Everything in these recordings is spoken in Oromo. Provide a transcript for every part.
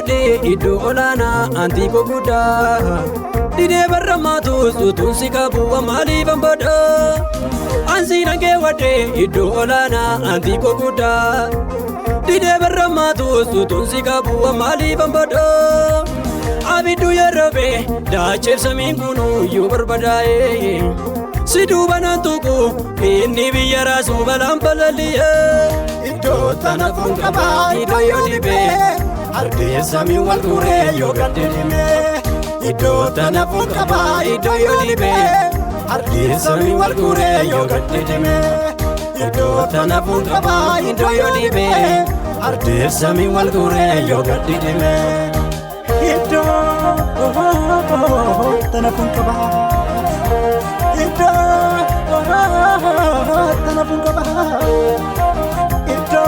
wade iddoo olaanaa antiikoo guddaa didee barramaatu suutuun si qabu maaliifan bada ansiidhaan kee wade iddoo olaanaa antiikoo guddaa didee barramaatu suutuun si qabu maaliifan bada abiddu yeroobe daacheef samiin kunuu yoo barbadaa'e si duubanaan tuqu inni biyya raasuu balaan balali'ee iddoo tana kun qabaa iddoo yoo dhibee ardee samiin wal guuree yoo gadde dhimee iddoo tana kun qabaa iddoo yoo dhibee ardee samiin wal guuree yoo gadde dhimee iddoo tana kun qabaa iddoo yoo dhibee ardee samiin wal guuree yoo gadde dhimee iddoo tana kun qabaa tana pun kabah itu tana pun kabah itu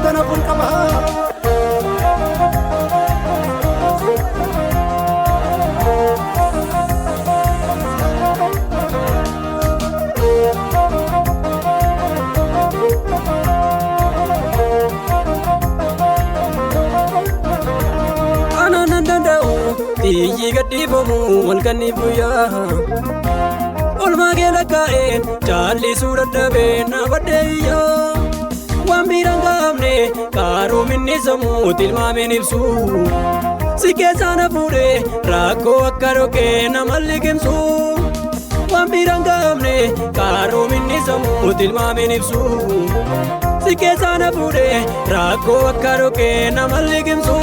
tana pun kabah iyyi gadhiifamu walkanniif guyyaa olmaa kee lakkaa'een jaallisuu dadhabee na baddeeyyaa waan biiraan gaafne qaaruu minni sammuu tilmaameen ibsu si keessaa na fuudhee rakkoo akka dhokee nama liqimsu waan biiraan gaafne qaaruu minni sammuu tilmaameen ibsu si keessaa na fuudhee rakkoo akka dhokee nama liqimsu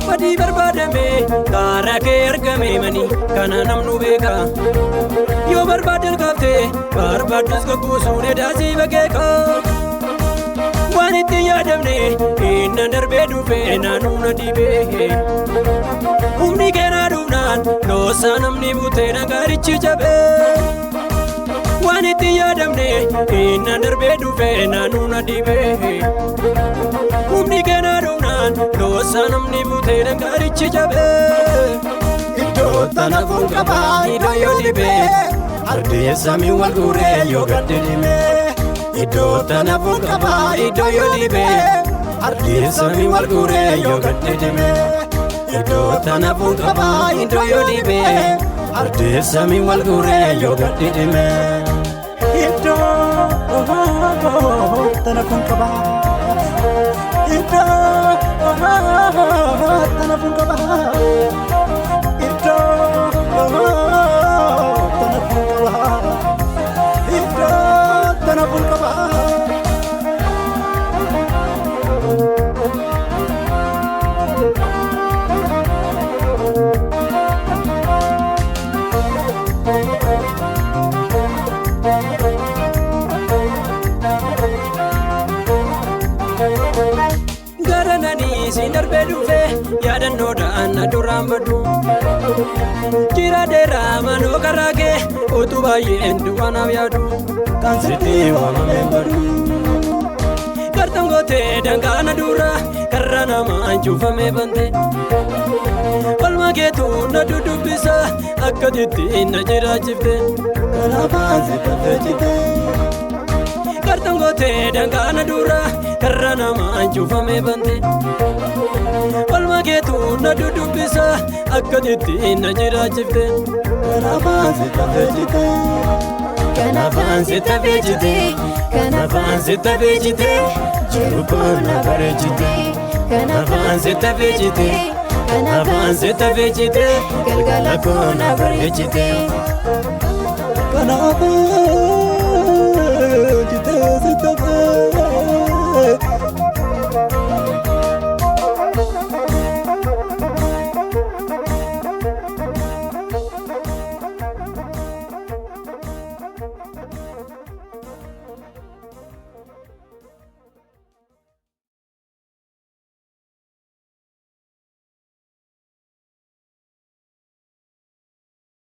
badii barbaadame karaa kee argame mani kana namnu beeka yoo barbaadan kaaftee barbaadus gagguusuun edaasii bakeeka waan itti yaadamne inna darbee dhufee naannoo na dhibee humni keenaa dhufnaan loosaa namni butee nagaarichi jabee waan itti yaadamne inna darbee dhufee naannoo na dhibee humni keenaa dhufnaan loosaa namni butee nagaarichi jabee iddoo tana kun qabaa iddoo yoo dhibee ardee samiin wal guuree yoo gadde dhimee iddoo tana kun qabaa iddoo yoo dhibee ardee samiin wal guuree yoo gadde dhimee iddoo tana kun qabaa iddoo yoo dhibee ardee samiin wal guuree yoo gadde dhimee iddoo tana kun qabaa iddoo tana kun qabaa iddoo tana kun qabaa iddoo tana kun qabaa siin darbee dhufee yaadannoodhaan na duraan baddu jira dheeraa manoo karaa kee utuu baay'een duwwaanaaf yaadu kan sitti waamameen baddu gartan gootee dangaana dura karra namaan cuufamee bante olma keetu na dudubbisa akka tittiin na jiraachifte kanaafaan si tafeechite gartan gootee dangaana dura karra namaan cuufamee bante olma keetu na dudubbisa akka tittiin na jiraachifte kanaafaan si tafeechite kanaafaan si tafeechite kanaafaan si tafeechite jiru koo na bareechite kanaafaan si tafeechite kanaafaan si tafeechite galgala koo na bareechite kanaafaan si tafeechite